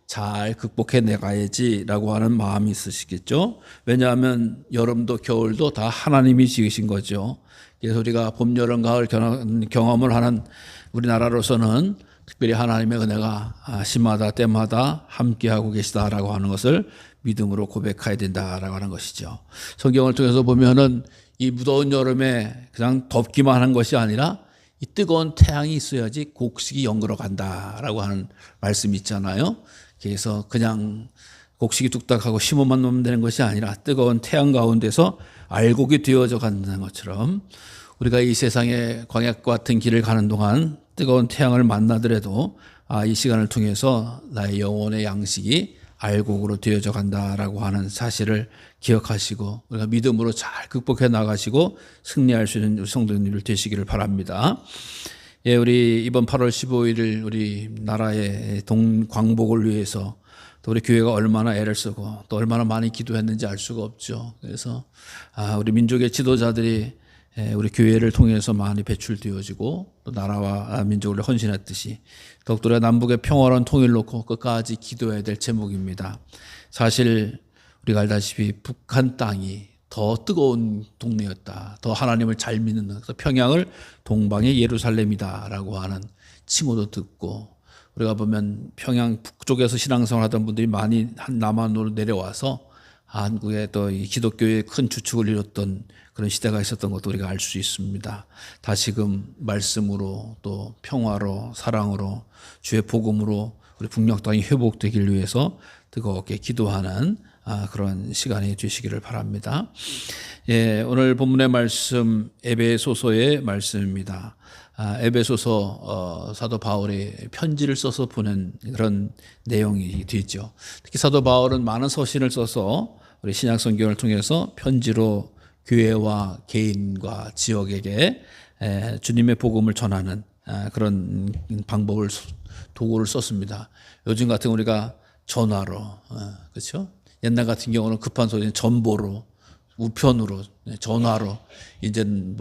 잘 극복해 나가야지라고 하는 마음이 있으시겠죠. 왜냐하면 여름도 겨울도 다 하나님이 지으신 거죠. 그래서 우리가 봄, 여름, 가을 경험을 하는 우리나라로서는 특별히 하나님의 은혜가 시마다 때마다 함께하고 계시다라고 하는 것을 믿음으로 고백해야 된다라고 하는 것이죠. 성경을 통해서 보면은 이 무더운 여름에 그냥 덥기만 한 것이 아니라 이 뜨거운 태양이 있어야지 곡식이 연글어 간다라고 하는 말씀이 있잖아요. 그래서 그냥 곡식이 뚝딱하고 심어만 놓으면 되는 것이 아니라 뜨거운 태양 가운데서 알곡이 되어져 가는 것처럼 우리가 이 세상의 광야 같은 길을 가는 동안 뜨거운 태양을 만나더라도 이 시간을 통해서 나의 영혼의 양식이 알곡으로 되어져 간다라고 하는 사실을 기억하시고 우리가 믿음으로 잘 극복해 나가시고 승리할 수 있는 성도님들 되시기를 바랍니다. 예, 우리 이번 8월 15일 우리 나라의 광복을 위해서 또 우리 교회가 얼마나 애를 쓰고 또 얼마나 많이 기도했는지 알 수가 없죠. 그래서 우리 민족의 지도자들이 우리 교회를 통해서 많이 배출되어지고 또 나라와 민족을 헌신했듯이 더욱더 남북의 평화로운 통일을 놓고 끝까지 기도해야 될 제목입니다. 사실 우리가 알다시피 북한 땅이 더 뜨거운 동네였다. 더 하나님을 잘 믿는, 그래서 평양을 동방의 예루살렘이다라고 하는 칭호도 듣고 우리가 보면 평양 북쪽에서 신앙생활 하던 분들이 많이 남한으로 내려와서 한국의 또 이 기독교의 큰 주축을 이뤘던 그런 시대가 있었던 것도 우리가 알 수 있습니다. 다시금 말씀으로 또 평화로 사랑으로 주의 복음으로 우리 북녘 땅이 회복되길 위해서 뜨겁게 기도하는 그런 시간이 되시기를 바랍니다. 예, 오늘 본문의 말씀 에베소서의 말씀입니다. 에베소서 사도 바울이 편지를 써서 보낸 그런 내용이 되죠. 특히 사도 바울은 많은 서신을 써서 우리 신약 성경을 통해서 편지로 교회와 개인과 지역에게 주님의 복음을 전하는 그런 방법을 도구를 썼습니다. 요즘 같은 우리가 전화로 그렇죠? 옛날 같은 경우는 급한 소리는 전보로 우편으로 전화로 이제는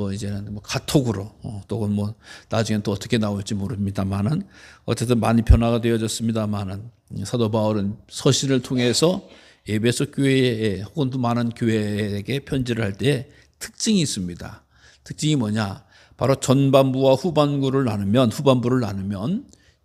카톡으로 또 나중엔 또 어떻게 나올지 모릅니다만은 어쨌든 많이 변화가 되어졌습니다만은 사도 바울은 서신을 통해서 에베소 교회에 혹은 또 많은 교회에게 편지를 할 때 특징이 있습니다. 특징이 뭐냐? 바로 전반부와 후반부를 나누면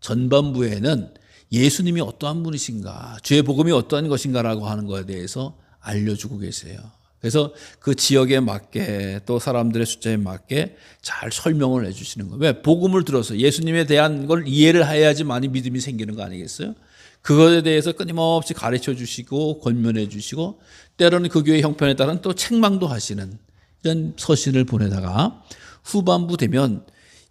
전반부에는 예수님이 어떠한 분이신가, 주의 복음이 어떠한 것인가라고 하는 것에 대해서 알려주고 계세요. 그래서 그 지역에 맞게 또 사람들의 숫자에 맞게 잘 설명을 해주시는 거예요. 왜? 복음을 들어서 예수님에 대한 걸 이해를 해야지만이 믿음이 생기는 거 아니겠어요? 그것에 대해서 끊임없이 가르쳐 주시고 권면해 주시고 때로는 그 교회 형편에 따른 또 책망도 하시는 이런 서신을 보내다가 후반부 되면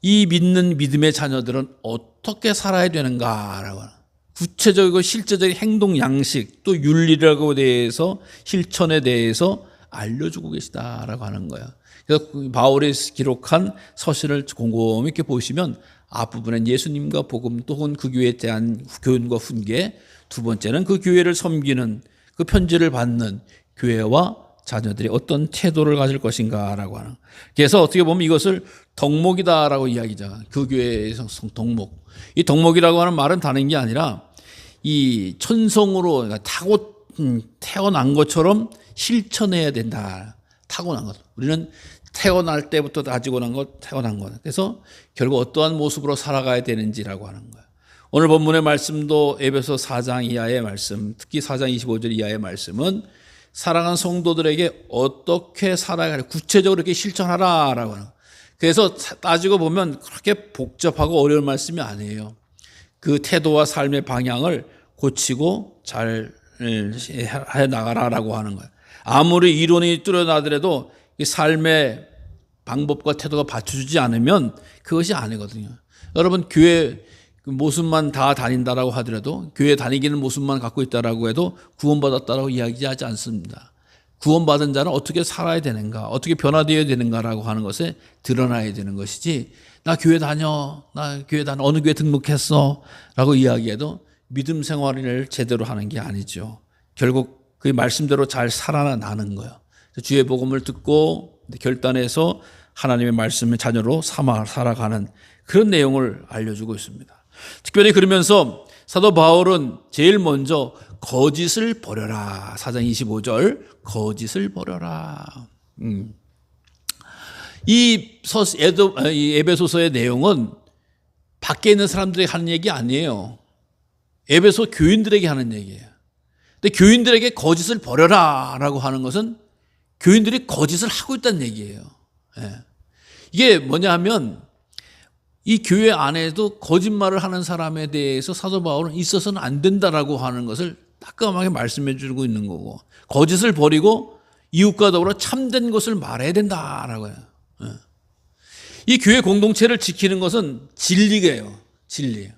이 믿는 믿음의 자녀들은 어떻게 살아야 되는가라고 하는 구체적이고 실제적인 행동 양식 또 윤리라고 대해서 실천에 대해서 알려주고 계시다라고 하는 거예요. 그래서 바울이 기록한 서신을 곰곰이 이렇게 보시면 앞부분엔 예수님과 복음 또는 그 교회에 대한 교훈과 훈계, 두 번째는 그 교회를 섬기는 그 편지를 받는 교회와 자녀들이 어떤 태도를 가질 것인가라고 하는. 그래서 어떻게 보면 이것을 덕목이다라고 이야기죠. 그 교회에서 덕목. 이 덕목이라고 하는 말은 다른 게 아니라 이 천성으로 타고 태어난 것처럼 실천해야 된다. 타고난 것. 우리는 태어날 때부터 태어난 것. 그래서 결국 어떠한 모습으로 살아가야 되는지라고 하는 거예요. 오늘 본문의 말씀도 에베소 4장 이하의 말씀, 특히 4장 25절 이하의 말씀은 사랑하는 성도들에게 어떻게 살아야 할 구체적으로 이렇게 실천하라라고 하는 거예요. 그래서 따지고 보면 그렇게 복잡하고 어려운 말씀이 아니에요. 그 태도와 삶의 방향을 고치고 잘 해 나가라라고 하는 거예요. 아무리 이론이 뚜렷하더라도 이 삶의 방법과 태도가 받쳐주지 않으면 그것이 아니거든요. 여러분 교회 모습만 다 다닌다라고 하더라도 교회 다니기는 모습만 갖고 있다라고 해도 구원받았다라고 이야기하지 않습니다. 구원받은 자는 어떻게 살아야 되는가, 어떻게 변화되어야 되는가라고 하는 것에 드러나야 되는 것이지 나 교회 다녀, 어느 교회 등록했어 라고 이야기해도 믿음 생활을 제대로 하는 게 아니죠. 결국 그 말씀대로 잘 살아나는 거예요. 주의 복음을 듣고 결단해서 하나님의 말씀의 자녀로 삼아 살아가는 그런 내용을 알려주고 있습니다. 특별히 그러면서 사도 바울은 제일 먼저 거짓을 버려라. 4장 25절 거짓을 버려라. 이 에베소서의 내용은 밖에 있는 사람들이 하는 얘기 아니에요. 에베소 교인들에게 하는 얘기예요. 근데 교인들에게 거짓을 버려라 라고 하는 것은 교인들이 거짓을 하고 있다는 얘기예요. 이게 뭐냐 하면 이 교회 안에도 거짓말을 하는 사람에 대해서 사도 바울은 있어서는 안 된다라고 하는 것을 따끔하게 말씀해 주고 있는 거고, 거짓을 버리고 이웃과 더불어 참된 것을 말해야 된다라고 해요. 이 교회 공동체를 지키는 것은 진리예요. 진리.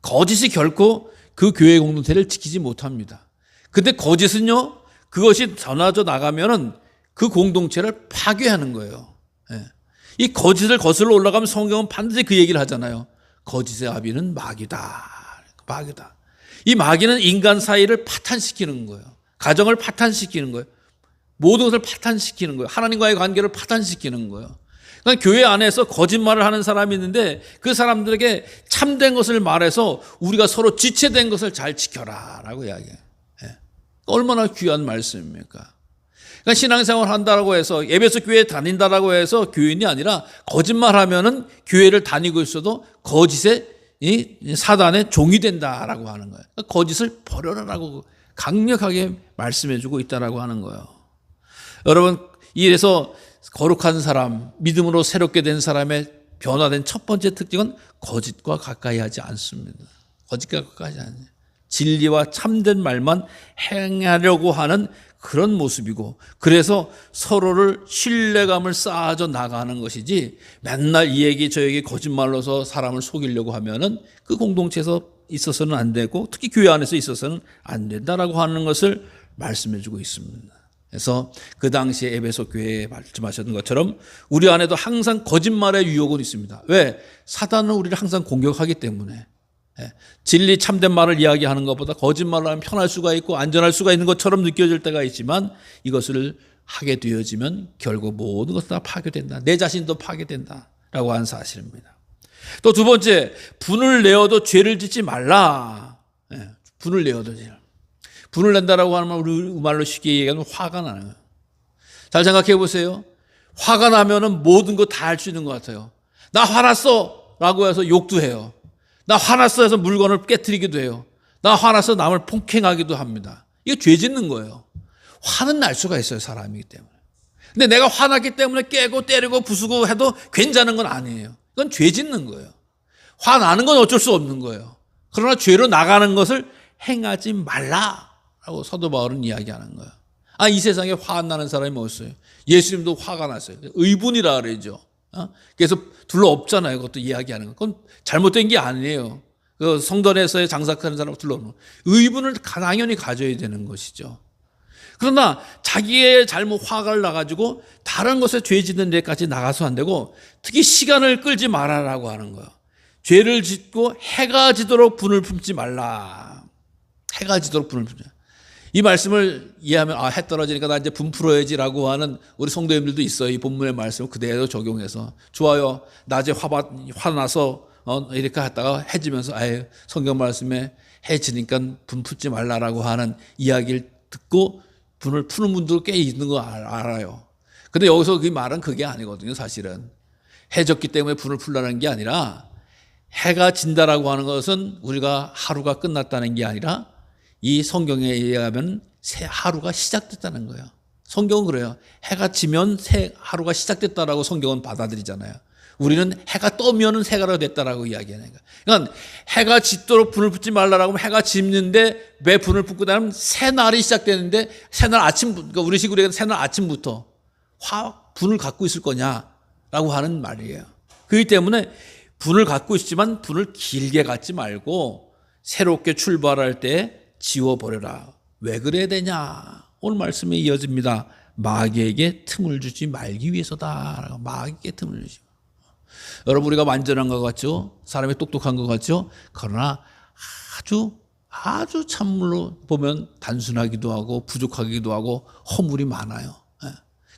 거짓이 결코 그 교회 공동체를 지키지 못합니다. 근데 거짓은요, 그것이 전화져 나가면은 그 공동체를 파괴하는 거예요. 이 거짓을 거슬러 올라가면 성경은 반드시 그 얘기를 하잖아요. 거짓의 아비는 마귀다. 마귀다. 이 마귀는 인간 사이를 파탄시키는 거예요. 가정을 파탄시키는 거예요. 모든 것을 파탄시키는 거예요. 하나님과의 관계를 파탄시키는 거예요. 그러니까 교회 안에서 거짓말을 하는 사람이 있는데 그 사람들에게 참된 것을 말해서 우리가 서로 지체된 것을 잘 지켜라 라고 이야기해요. 얼마나 귀한 말씀입니까? 그러니까 신앙생활 한다고 해서 에베소 교회에 다닌다라고 해서 교인이 아니라 거짓말하면은 교회를 다니고 있어도 거짓의 사단의 종이 된다라고 하는 거예요. 그러니까 거짓을 버려라라고 강력하게 말씀해주고 있다라고 하는 거예요. 여러분, 이래서 거룩한 사람, 믿음으로 새롭게 된 사람의 변화된 첫 번째 특징은 거짓과 가까이 하지 않습니다. 거짓과 가까이 하지 않아요. 진리와 참된 말만 행하려고 하는 그런 모습이고, 그래서 서로를 신뢰감을 쌓아져 나가는 것이지 맨날 이 얘기 저 얘기 거짓말로서 사람을 속이려고 하면은 그 공동체에서 있어서는 안 되고 특히 교회 안에서 있어서는 안 된다라고 하는 것을 말씀해 주고 있습니다. 그래서 그 당시에 에베소 교회에 말씀하셨던 것처럼 우리 안에도 항상 거짓말의 유혹은 있습니다. 왜? 사단은 우리를 항상 공격하기 때문에. 진리 참된 말을 이야기하는 것보다 거짓말을 하면 편할 수가 있고 안전할 수가 있는 것처럼 느껴질 때가 있지만 이것을 하게 되어지면 결국 모든 것이 다 파괴된다. 내 자신도 파괴된다라고 하는 사실입니다. 또 두 번째, 분을 내어도 죄를 짓지 말라. 분을 내어도 죄를. 분을 낸다라고 하는 말 우리 말로 쉽게 얘기하면 화가 나는 거예요. 잘 생각해 보세요. 화가 나면은 모든 거 다 할 수 있는 것 같아요. 나 화났어 라고 해서 욕도 해요. 나 화났어 해서 물건을 깨트리기도 해요. 나 화나서 남을 폭행하기도 합니다. 이게 죄 짓는 거예요. 화는 날 수가 있어요, 사람이기 때문에. 근데 내가 화났기 때문에 깨고 때리고 부수고 해도 괜찮은 건 아니에요. 이건 죄 짓는 거예요. 화나는 건 어쩔 수 없는 거예요. 그러나 죄로 나가는 것을 행하지 말라라고 사도 바울은 이야기하는 거예요. 이 세상에 화 안 나는 사람이 없어요. 예수님도 화가 났어요. 의분이라 그러죠. 그래서 둘러 없잖아요. 그것도 이야기하는 거. 그건 잘못된 게 아니에요. 그 성전에서의 장사하는 사람 둘러오는 의분을 당연히 가져야 되는 것이죠. 그러나 자기의 잘못 화가 나가지고 다른 것에 죄 짓는 데까지 나가서 안 되고 특히 시간을 끌지 말아라고 하는 거예요. 죄를 짓고 해가 지도록 분을 품지 말라. 해가 지도록 분을 품지 말라. 이 말씀을 이해하면 해 떨어지니까 나 이제 분 풀어야지라고 하는 우리 성도님들도 있어요. 이 본문의 말씀을 그대로 적용해서 좋아요. 낮에 화나서 이렇게 했다가 해지면서 성경 말씀에 해지니까 분 풀지 말라라고 하는 이야기를 듣고 분을 푸는 분도 꽤 있는 거 알아요. 근데 여기서 그 말은 그게 아니거든요. 사실은 해졌기 때문에 분을 풀라는 게 아니라 해가 진다라고 하는 것은 우리가 하루가 끝났다는 게 아니라 이 성경에 의하면 새 하루가 시작됐다는 거예요. 성경은 그래요. 해가 지면 새 하루가 시작됐다라고 성경은 받아들이잖아요. 우리는 해가 떠면은 새 하루가 됐다라고 이야기하는 거예요. 그러니까 해가 짓도록 분을 붙지 말라라고 하면 해가 짓는데 왜 분을 붙고 나면 새 날이 시작되는데 새날 아침, 그러니까 우리 식으로 얘기하면 새날 아침부터 분을 갖고 있을 거냐라고 하는 말이에요. 그렇기 때문에 분을 갖고 있지만 분을 길게 갖지 말고 새롭게 출발할 때 지워버려라. 왜 그래야 되냐? 오늘 말씀에 이어집니다. 마귀에게 틈을 주지 말기 위해서다. 마귀에게 틈을 주지. 여러분, 우리가 완전한 것 같죠? 사람이 똑똑한 것 같죠? 그러나 아주 참물로 보면 단순하기도 하고 부족하기도 하고 허물이 많아요.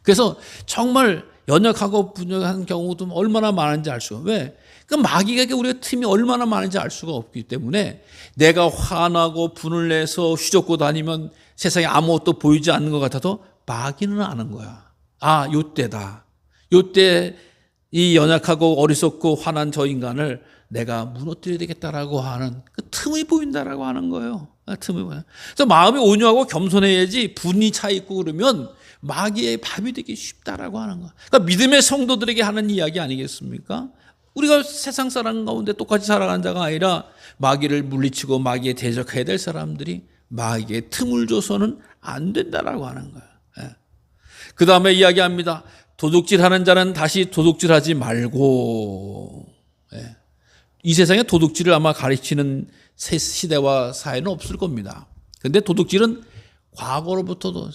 그래서 정말 연약하고 분약한 경우도 얼마나 많은지 알 수가. 왜? 그 마귀에게 우리가 틈이 얼마나 많은지 알 수가 없기 때문에 내가 화나고 분을 내서 휘젓고 다니면 세상에 아무것도 보이지 않는 것 같아도 마귀는 아는 거야. 아, 요때다. 요때 이 연약하고 어리석고 화난 저 인간을 내가 무너뜨려야 되겠다라고 하는 그 틈이 보인다라고 하는 거예요. 틈이 보여. 그래서 마음이 온유하고 겸손해야지 분이 차 있고 그러면 마귀의 밥이 되기 쉽다라고 하는 거야. 그러니까 믿음의 성도들에게 하는 이야기 아니겠습니까? 우리가 세상 사람 가운데 똑같이 살아가는 자가 아니라 마귀를 물리치고 마귀에 대적해야 될 사람들이 마귀의 틈을 줘서는 안 된다라고 하는 거예요. 그 다음에 이야기합니다. 도둑질하는 자는 다시 도둑질하지 말고. 이 세상에 도둑질을 아마 가르치는 시대와 사회는 없을 겁니다. 그런데 도둑질은 과거로부터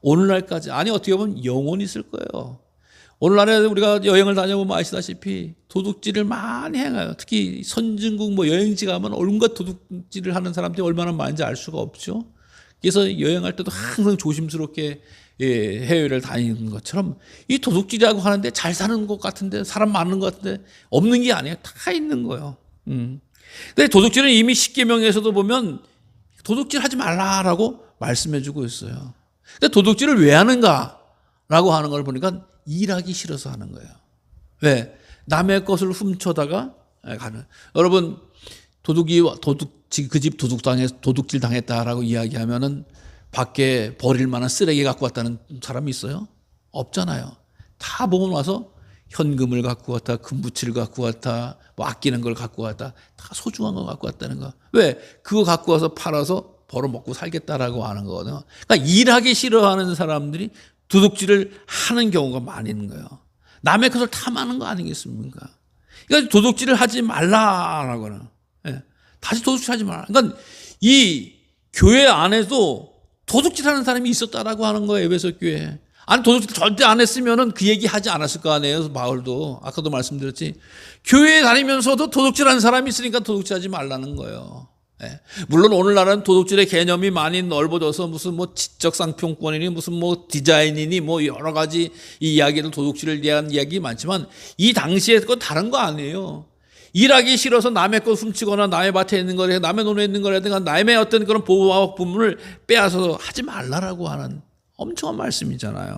오늘날까지, 아니 어떻게 보면 영원히 있을 거예요. 오늘날에 우리가 여행을 다녀보면 아시다시피 도둑질을 많이 행해요. 특히 선진국 뭐 여행지 가면 온갖 도둑질을 하는 사람들이 얼마나 많은지 알 수가 없죠. 그래서 여행할 때도 항상 조심스럽게 해외를 다니는 것처럼 이 도둑질이라고 하는데 잘 사는 것 같은데 사람 많은 것 같은데 없는 게 아니에요. 다 있는 거예요. 근데 도둑질은 이미 십계명에서도 보면 도둑질 하지 말라라고 말씀해 주고 있어요. 근데 도둑질을 왜 하는가라고 하는 걸 보니까 일하기 싫어서 하는 거예요. 왜? 남의 것을 훔쳐다가 가는. 여러분 그 집 도둑질 당했다라고 이야기하면은 밖에 버릴 만한 쓰레기 갖고 왔다는 사람이 있어요? 없잖아요. 다 모으고 와서 현금을 갖고 왔다, 금부치를 갖고 왔다, 뭐 아끼는 걸 갖고 왔다, 다 소중한 거 갖고 왔다는 거. 왜? 그거 갖고 와서 팔아서 벌어먹고 살겠다라고 하는 거거든요. 그러니까 일하기 싫어하는 사람들이 도둑질을 하는 경우가 많이 있는 거예요. 남의 것을 탐하는 거 아니겠습니까? 그러니까 도둑질을 하지 말라라고 하는. 다시 도둑질하지 말라. 그러니까 이 교회 안에도 도둑질하는 사람이 있었다라고 하는 거예요. 에베소 교회. 아니 도둑질 절대 안 했으면은 그 얘기 하지 않았을 거 아니에요. 바울도 아까도 말씀드렸지. 교회에 다니면서도 도둑질하는 사람이 있으니까 도둑질하지 말라는 거예요. 물론 오늘날은 도둑질의 개념이 많이 넓어져서 무슨 뭐 지적 상품권이니 무슨 뭐 디자인이니 뭐 여러 가지 이 이야기를 도둑질을 대한 이야기 많지만 이 당시에 그건 다른 거 아니에요. 일하기 싫어서 남의 것 훔치거나 남의 밭에 있는 거래, 남의 논에 있는 거라든가 남의 어떤 그런 보호와 부문을 빼앗아서 하지 말라라고 하는 엄청난 말씀이잖아요.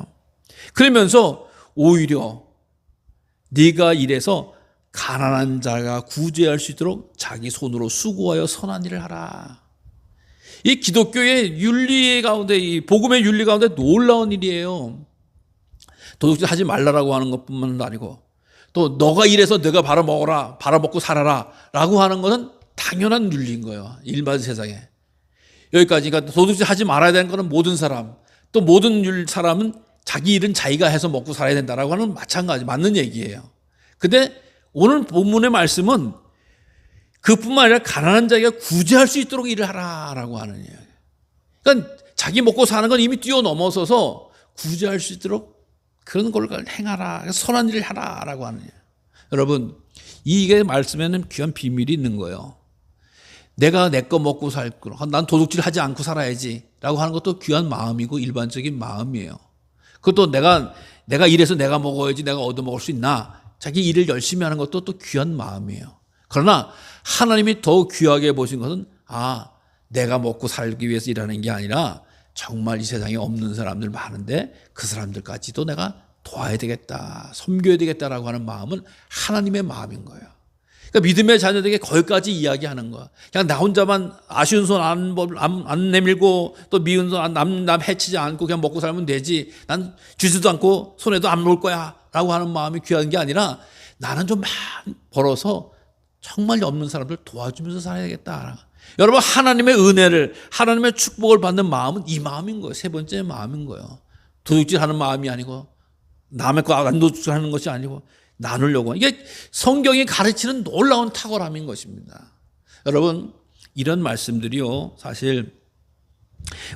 그러면서 오히려 네가 일해서 가난한 자가 구제할 수 있도록 자기 손으로 수고하여 선한 일을 하라. 이 기독교의 윤리 가운데, 이 복음의 윤리 가운데 놀라운 일이에요. 도둑질 하지 말라라고 하는 것뿐만 아니고 또 너가 일해서 너가 벌어먹어라, 벌어먹고 살아라 라고 하는 것은 당연한 윤리인 거예요. 일반 세상에. 여기까지. 그러니까 도둑질 하지 말아야 되는 것은 모든 사람, 또 모든 사람은 자기 일은 자기가 해서 먹고 살아야 된다라고 하는 마찬가지, 맞는 얘기예요. 근데 오늘 본문의 말씀은 그뿐만 아니라 가난한 자가 구제할 수 있도록 일을 하라라고 하는 이야기예요. 그러니까 자기 먹고 사는 건 이미 뛰어넘어서서 구제할 수 있도록 그런 걸 행하라, 선한 일을 하라라고 하는 거예요. 여러분, 이게 말씀에는 귀한 비밀이 있는 거예요. 내가 내 거 먹고 살 거, 난 도둑질 하지 않고 살아야지라고 하는 것도 귀한 마음이고 일반적인 마음이에요. 그것도 내가 일해서 내가 먹어야지 내가 얻어먹을 수 있나? 자기 일을 열심히 하는 것도 또 귀한 마음이에요. 그러나 하나님이 더욱 귀하게 보신 것은 내가 먹고 살기 위해서 일하는 게 아니라 정말 이 세상에 없는 사람들 많은데 그 사람들까지도 내가 도와야 되겠다, 섬겨야 되겠다라고 하는 마음은 하나님의 마음인 거예요. 그러니까 믿음의 자녀들에게 거기까지 이야기하는 거야. 그냥 나 혼자만 아쉬운 손 안 내밀고 또 미운 손 남 해치지 않고 그냥 먹고 살면 되지. 난 주지도 않고 손에도 안 놓을 거야 라고 하는 마음이 귀한 게 아니라 나는 좀 많이 벌어서 정말 없는 사람들 도와주면서 살아야 되겠다. 여러분, 하나님의 은혜를, 하나님의 축복을 받는 마음은 이 마음인 거예요. 세 번째 마음인 거예요. 도둑질하는 마음이 아니고 남의 거 안 도둑질하는 것이 아니고 나누려고. 이게 성경이 가르치는 놀라운 탁월함인 것입니다. 여러분, 이런 말씀들이요, 사실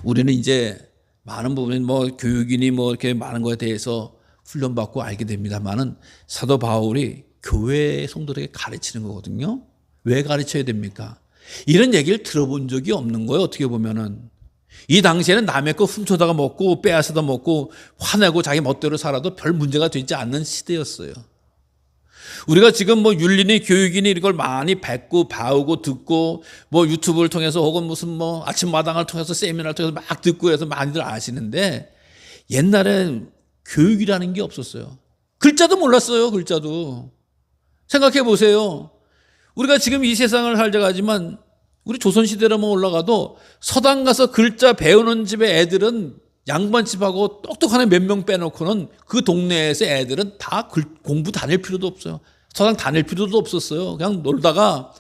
우리는 이제 많은 부분은 뭐 교육이니 뭐 이렇게 많은 것에 대해서 훈련받고 알게 됩니다만은 사도 바울이 교회 성도들에게 가르치는 거거든요. 왜 가르쳐야 됩니까? 이런 얘기를 들어본 적이 없는 거예요. 어떻게 보면은 이 당시에는 남의 거 훔쳐다가 먹고 빼앗아다 먹고 화내고 자기 멋대로 살아도 별 문제가 되지 않는 시대였어요. 우리가 지금 뭐 윤리니 교육이니 이걸 많이 뵙고 봐오고 듣고 뭐 유튜브를 통해서 혹은 무슨 뭐 아침마당을 통해서 세미나를 통해서 막 듣고 해서 많이들 아시는데 옛날에 교육이라는 게 없었어요. 글자도 몰랐어요. 글자도. 생각해 보세요. 우리가 지금 이 세상을 살자고 하지만 우리 조선시대로만 올라가도 서당 가서 글자 배우는 집의 애들은 양반집하고 똑똑한 애 몇 명 빼놓고는 그 동네에서 애들은 다 공부 다닐 필요도 없어요. 서당 다닐 필요도 없었어요. 그냥 놀다가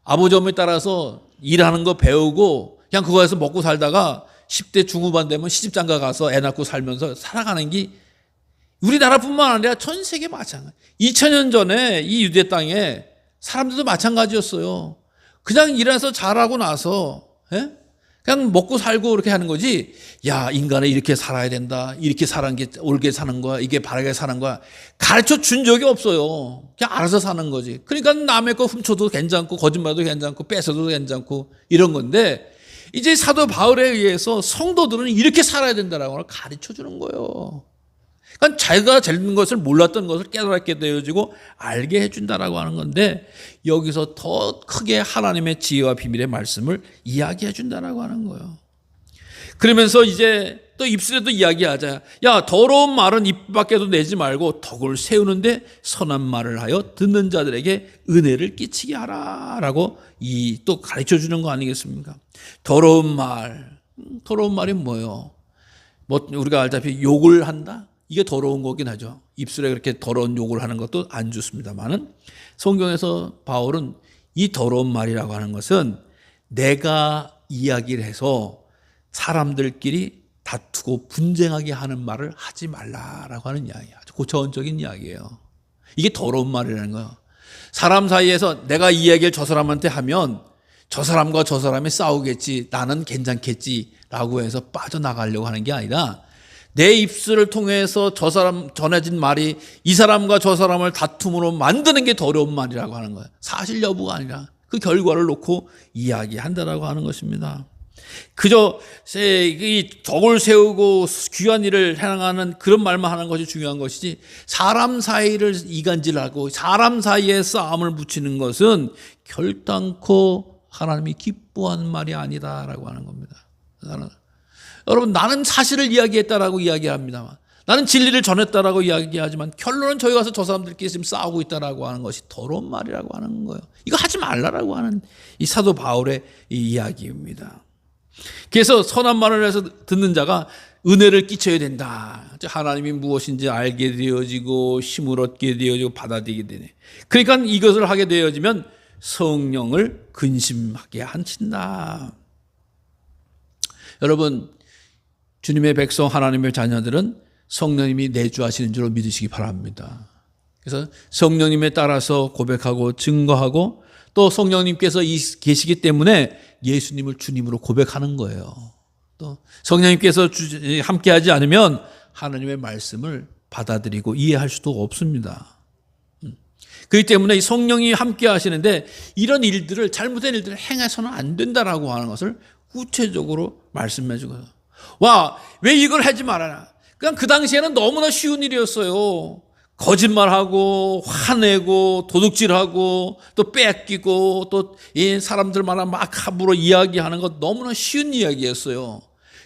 아버지 어머니 따라서 일하는 거 배우고 그냥 그거에서 먹고 살다가 10대 중후반 되면 시집장가 가서 애 낳고 살면서 살아가는 게 우리나라뿐만 아니라 전 세계 마찬가지. 2000년 전에 이 유대 땅에 사람들도 마찬가지였어요. 그냥 일해서 잘하고 나서 그냥 먹고 살고 그렇게 하는 거지. 야, 인간은 이렇게 살아야 된다. 이렇게 사는 게 옳게 사는 거야. 이게 바르게 사는 거야. 가르쳐 준 적이 없어요. 그냥 알아서 사는 거지. 그러니까 남의 거 훔쳐도 괜찮고 거짓말도 괜찮고 뺏어도 괜찮고 이런 건데 이제 사도 바울에 의해서 성도들은 이렇게 살아야 된다라고 가르쳐 주는 거예요. 그러니까 자기가 되는 것을 몰랐던 것을 깨달게 되어지고 알게 해준다라고 하는 건데 여기서 더 크게 하나님의 지혜와 비밀의 말씀을 이야기해 준다라고 하는 거예요. 그러면서 이제 또 입술에도 이야기하자. 야, 더러운 말은 입 밖에도 내지 말고 덕을 세우는데 선한 말을 하여 듣는 자들에게 은혜를 끼치게 하라라고 또 가르쳐 주는 거 아니겠습니까? 더러운 말이 뭐예요? 뭐 우리가 알다시피 욕을 한다? 이게 더러운 거긴 하죠. 입술에 그렇게 더러운 욕을 하는 것도 안 좋습니다만은 성경에서 바울은 이 더러운 말이라고 하는 것은 내가 이야기를 해서 사람들끼리 다투고 분쟁하게 하는 말을 하지 말라라고 하는 이야기예요. 아주 고차원적인 이야기예요. 이게 더러운 말이라는 거예요. 사람 사이에서 내가 이 이야기를 저 사람한테 하면 저 사람과 저 사람이 싸우겠지, 나는 괜찮겠지라고 해서 빠져나가려고 하는 게 아니라 내 입술을 통해서 저 사람 전해진 말이 이 사람과 저 사람을 다툼으로 만드는 게 더러운 말이라고 하는 거예요. 사실 여부가 아니라 그 결과를 놓고 이야기한다라고 하는 것입니다. 그저 이 덕을 세우고 귀한 일을 행하는 그런 말만 하는 것이 중요한 것이지 사람 사이를 이간질하고 사람 사이에 싸움을 붙이는 것은 결단코 하나님이 기뻐하는 말이 아니다라고 하는 겁니다. 여러분, 나는 사실을 이야기했다라고 이야기합니다만, 나는 진리를 전했다라고 이야기하지만 결론은 저희 가서 저 사람들끼리 지금 싸우고 있다라고 하는 것이 더러운 말이라고 하는 거예요. 이거 하지 말라라고 하는 이 사도 바울의 이 이야기입니다. 그래서 선한 말을 해서 듣는 자가 은혜를 끼쳐야 된다. 하나님이 무엇인지 알게 되어지고 힘을 얻게 되어지고 받아들이게 되네. 그러니까 이것을 하게 되어지면 성령을 근심하게 한친다. 여러분, 주님의 백성 하나님의 자녀들은 성령님이 내주하시는 줄로 믿으시기 바랍니다. 그래서 성령님에 따라서 고백하고 증거하고 또 성령님께서 계시기 때문에 예수님을 주님으로 고백하는 거예요. 또 성령님께서 함께하지 않으면 하나님의 말씀을 받아들이고 이해할 수도 없습니다. 그렇기 때문에 이 성령이 함께 하시는데 이런 일들을 잘못된 일들을 행해서는 안 된다라고 하는 것을 구체적으로 말씀해 주고요. 와, 왜 이걸 하지 말아라. 그냥 그 당시에는 너무나 쉬운 일이었어요. 거짓말하고 화내고 도둑질하고 또 뺏기고 또 이 사람들마다 막 함부로 이야기하는 것 너무나 쉬운 이야기였어요.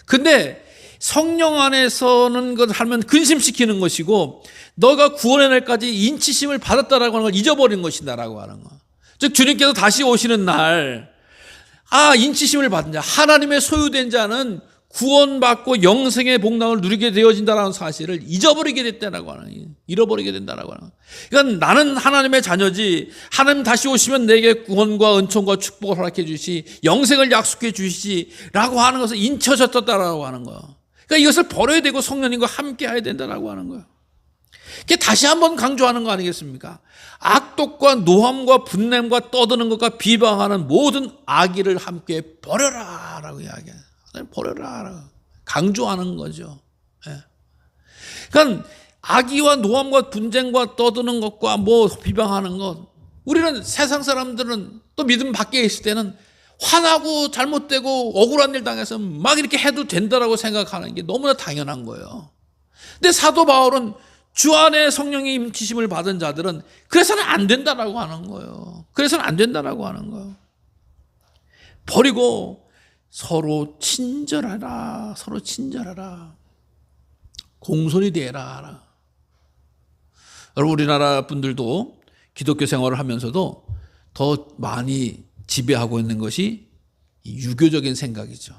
근데 성령 안에서는 것 하면 근심시키는 것이고 너가 구원의 날까지 인치심을 받았다라고 하는 걸 잊어버린 것이다라고 하는 거. 즉 주님께서 다시 오시는 날 인치심을 받은 자, 하나님의 소유된 자는 구원받고 영생의 복락을 누리게 되어진다는 사실을 잊어버리게 됐다라고 하는 거예요. 잃어버리게 된다라고 하는 거예요. 그러니까 나는 하나님의 자녀지, 하나님 다시 오시면 내게 구원과 은총과 축복을 허락해 주시, 영생을 약속해 주시라고 하는 것을 인쳐졌다라고 하는 거예요. 그러니까 이것을 버려야 되고 성령님과 함께 해야 된다라고 하는 거예요. 그게 다시 한번 강조하는 거 아니겠습니까? 악독과 노함과 분냄과 떠드는 것과 비방하는 모든 악의를 함께 버려라라고 이야기해요. 버려라. 강조하는 거죠. 그러니까 악의와 노함과 분쟁과 떠드는 것과 비방하는 것. 우리는 세상 사람들은 또 믿음 밖에 있을 때는 화나고 잘못되고 억울한 일 당해서 막 이렇게 해도 된다라고 생각하는 게 너무나 당연한 거예요. 근데 사도 바울은 주 안에 성령의 임치심을 받은 자들은 그래서는 안 된다라고 하는 거예요. 그래서는 안 된다라고 하는 거예요. 버리고 서로 친절하라. 서로 친절하라. 공손히 대해라. 여러분, 우리나라 분들도 기독교 생활을 하면서도 더 많이 지배하고 있는 것이 유교적인 생각이죠.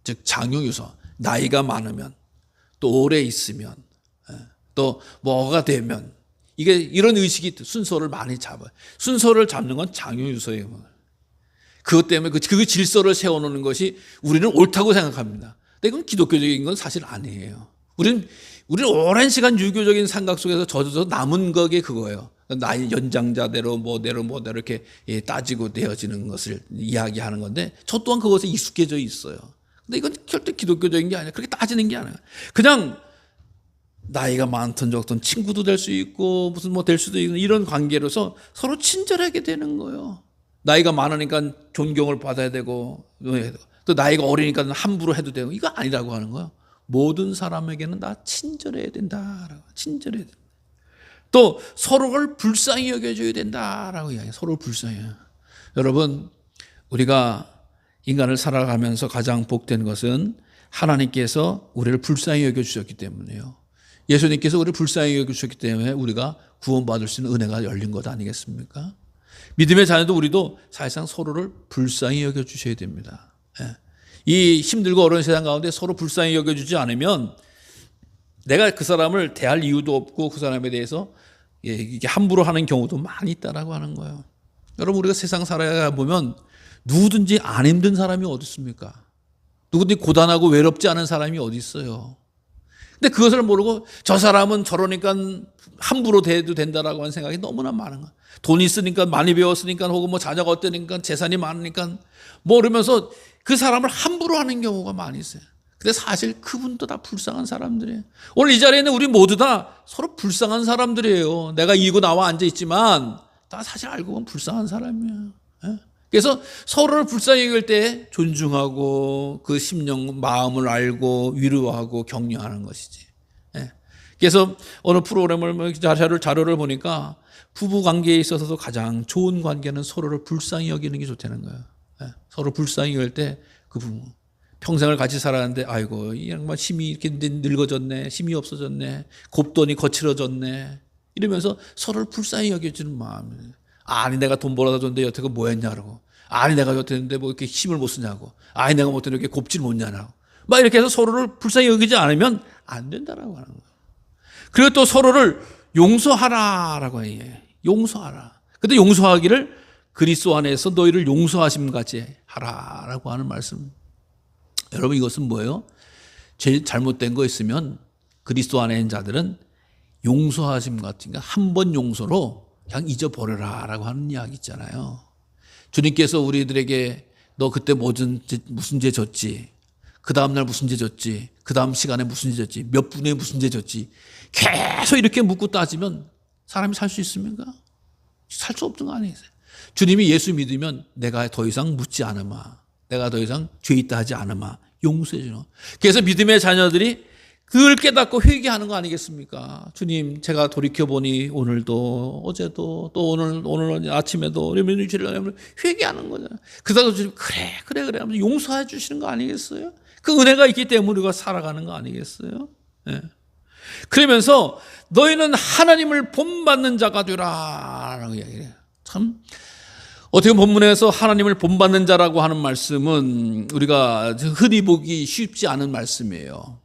즉 장유유서, 나이가 많으면 또 오래 있으면 또 뭐가 되면, 이게 이런 의식이 순서를 많이 잡아요. 순서를 잡는 건 장유유서예요. 그것 때문에 그 질서를 세워놓는 것이 우리는 옳다고 생각합니다. 근데 이건 기독교적인 건 사실 아니에요. 우리는 오랜 시간 유교적인 생각 속에서 젖어서 남은 거게 그거예요. 나이 연장자대로 뭐대로 이렇게 따지고 되어지는 것을 이야기하는 건데, 저 또한 그것에 익숙해져 있어요. 근데 이건 절대 기독교적인 게 아니라, 그렇게 따지는 게 아니에요. 그냥 나이가 많든 적든 친구도 될 수 있고 무슨 뭐 될 수도 있는 이런 관계로서 서로 친절하게 되는 거예요. 나이가 많으니까 존경을 받아야 되고, 또 나이가 어리니까 함부로 해도 되고, 이거 아니라고 하는 거예요. 모든 사람에게는 다 친절해야 된다라고. 친절해야 된다. 또 서로를 불쌍히 여겨줘야 된다라고 이야기해요. 서로를 불쌍히. 여러분, 우리가 인간을 살아가면서 가장 복된 것은 하나님께서 우리를 불쌍히 여겨주셨기 때문에요. 예수님께서 우리를 불쌍히 여겨주셨기 때문에 우리가 구원받을 수 있는 은혜가 열린 것 아니겠습니까? 믿음의 자녀도 우리도 사실상 서로를 불쌍히 여겨주셔야 됩니다. 이 힘들고 어려운 세상 가운데 서로 불쌍히 여겨주지 않으면 내가 그 사람을 대할 이유도 없고 그 사람에 대해서 이게 함부로 하는 경우도 많이 있다라고 하는 거예요. 여러분, 우리가 세상 살아가 보면 누구든지 안 힘든 사람이 어디 있습니까? 누구든지 고단하고 외롭지 않은 사람이 어디 있어요? 근데 그것을 모르고 저 사람은 저러니까 함부로 대해도 된다라고 하는 생각이 너무나 많은 거예요. 돈이 있으니까, 많이 배웠으니까, 혹은 뭐 자녀가 어떠니까, 재산이 많으니까 뭐 이러면서 그 사람을 함부로 하는 경우가 많이 있어요. 근데 사실 그분도 다 불쌍한 사람들이에요. 오늘 이 자리에 있는 우리 모두 다 서로 불쌍한 사람들이에요. 내가 이고 나와 앉아 있지만 다 사실 알고 보면 불쌍한 사람이에요. 그래서 서로를 불쌍히 여길 때 존중하고 그 심령 마음을 알고 위로하고 격려하는 것이지. 그래서 어느 프로그램을 자료를 보니까 부부 관계에 있어서도 가장 좋은 관계는 서로를 불쌍히 여기는 게 좋다는 거예요. 서로 불쌍히 여길 때 그 부부 평생을 같이 살았는데, 아이고 이 양반 힘이 이렇게 늙어졌네, 힘이 없어졌네, 곱돈이 거칠어졌네, 이러면서 서로를 불쌍히 여겨주는 마음이에요. 아니 내가 돈 벌어다 줬는데 여태껏 뭐 했냐고, 아니 내가 여태는데 뭐 이렇게 힘을 못 쓰냐고, 아니 내가 뭐 이렇게 곱질 못냐고, 막 이렇게 해서 서로를 불쌍히 여기지 않으면 안 된다라고 하는 거예요. 그리고 또 서로를 용서하라라고 해요. 용서하라. 근데 용서하기를 그리스도 안에서 너희를 용서하심 같이 하라라고 하는 말씀. 여러분, 이것은 뭐예요? 제일 잘못된 거 있으면 그리스도 안에 있는 자들은 용서하심 같은 거 한 번 용서로 그냥 잊어버려라라고 하는 이야기 있잖아요. 주님께서 우리들에게 너 그때 무슨 죄 졌지? 그 다음날 무슨 죄 졌지? 그 다음 시간에 무슨 죄 졌지? 몇 분에 무슨 죄 졌지? 계속 이렇게 묻고 따지면 사람이 살 수 있습니까? 살 수 없던 거 아니겠어요? 주님이 예수 믿으면 내가 더 이상 묻지 않으마, 내가 더 이상 죄 있다 하지 않으마 용서해 주는. 그래서 믿음의 자녀들이 그걸 깨닫고 회개하는 거 아니겠습니까? 주님, 제가 돌이켜보니 오늘도 어제도 또 오늘 아침에도 이러면 죄를 회개하는 거잖아요. 그러다가 주님 그래 하면서 용서해 주시는 거 아니겠어요? 그 은혜가 있기 때문에 우리가 살아가는 거 아니겠어요? 네. 그러면서 너희는 하나님을 본받는 자가 되라 라고 이야기해요. 참 어떻게 본문에서 하나님을 본받는 자라고 하는 말씀은 우리가 흔히 보기 쉽지 않은 말씀이에요.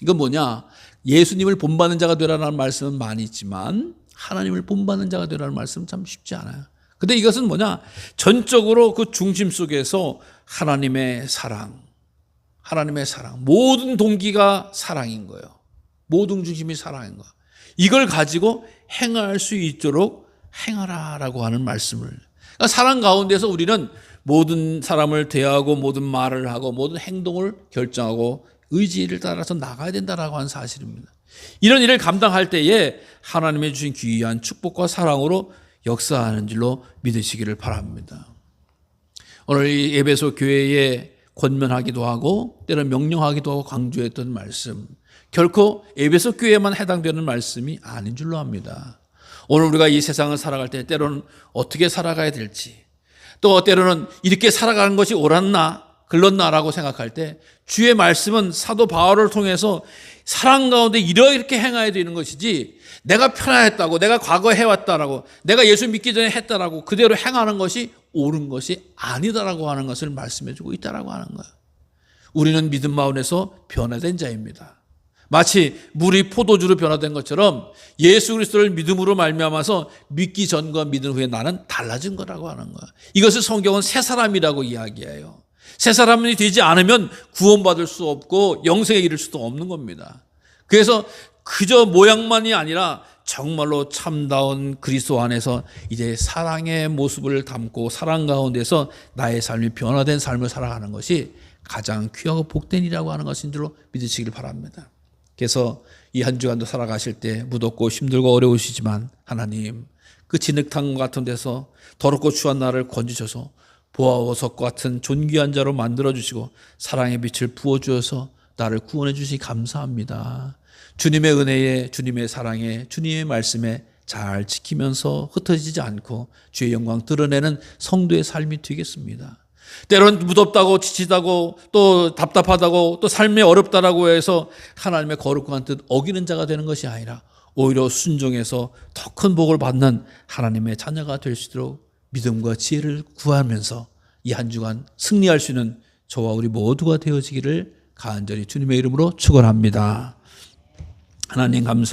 이건 뭐냐? 예수님을 본받는 자가 되라는 말씀은 많이 있지만 하나님을 본받는 자가 되라는 말씀은 참 쉽지 않아요. 근데 이것은 뭐냐? 전적으로 그 중심 속에서 하나님의 사랑, 모든 동기가 사랑인 거예요. 모든 중심이 사랑인 거예요. 이걸 가지고 행할 수 있도록 행하라라고 하는 말씀을. 그러니까 사랑 가운데서 우리는 모든 사람을 대하고 모든 말을 하고 모든 행동을 결정하고 의지를 따라서 나가야 된다라고 하는 사실입니다. 이런 일을 감당할 때에 하나님의 주신 귀한 축복과 사랑으로 역사하는 줄로 믿으시기를 바랍니다. 오늘 이 에베소 교회에 권면하기도 하고 때로는 명령하기도 하고 강조했던 말씀, 결코 에베소 교회에만 해당되는 말씀이 아닌 줄로 압니다. 오늘 우리가 이 세상을 살아갈 때 때로는 어떻게 살아가야 될지, 또 때로는 이렇게 살아가는 것이 옳았나 글렀나라고 생각할 때 주의 말씀은 사도 바울을 통해서 사랑 가운데 이렇게 행해야 되는 것이지, 내가 편안했다고, 내가 과거에 해왔다라고, 내가 예수 믿기 전에 했다라고 그대로 행하는 것이 옳은 것이 아니다라고 하는 것을 말씀해주고 있다라고 하는 거예요. 우리는 믿음 가운데서 변화된 자입니다. 마치 물이 포도주로 변화된 것처럼 예수 그리스도를 믿음으로 말미암아서 믿기 전과 믿은 후에 나는 달라진 거라고 하는 거예요. 이것을 성경은 새 사람이라고 이야기해요. 새 사람이 되지 않으면 구원받을 수 없고 영생에 이를 수도 없는 겁니다. 그래서 그저 모양만이 아니라 정말로 참다운 그리스도 안에서 이제 사랑의 모습을 담고 사랑 가운데서 나의 삶이 변화된 삶을 살아가는 것이 가장 귀하고 복된 일이라고 하는 것인 줄로 믿으시길 바랍니다. 그래서 이 한 주간도 살아가실 때 무덥고 힘들고 어려우시지만 하나님, 그 진흙탕 같은 데서 더럽고 추한 나를 건지셔서 보아보석과 같은 존귀한 자로 만들어주시고 사랑의 빛을 부어주어서 나를 구원해 주시기 감사합니다. 주님의 은혜에, 주님의 사랑에, 주님의 말씀에 잘 지키면서 흩어지지 않고 주의 영광 드러내는 성도의 삶이 되겠습니다. 때로는 무덥다고 지치다고 또 답답하다고 또 삶이 어렵다라고 해서 하나님의 거룩한 뜻 어기는 자가 되는 것이 아니라 오히려 순종해서 더 큰 복을 받는 하나님의 자녀가 될 수 있도록 믿음과 지혜를 구하면서 이 한 주간 승리할 수 있는 저와 우리 모두가 되어지기를 간절히 주님의 이름으로 축원합니다. 하나님 감사합니다.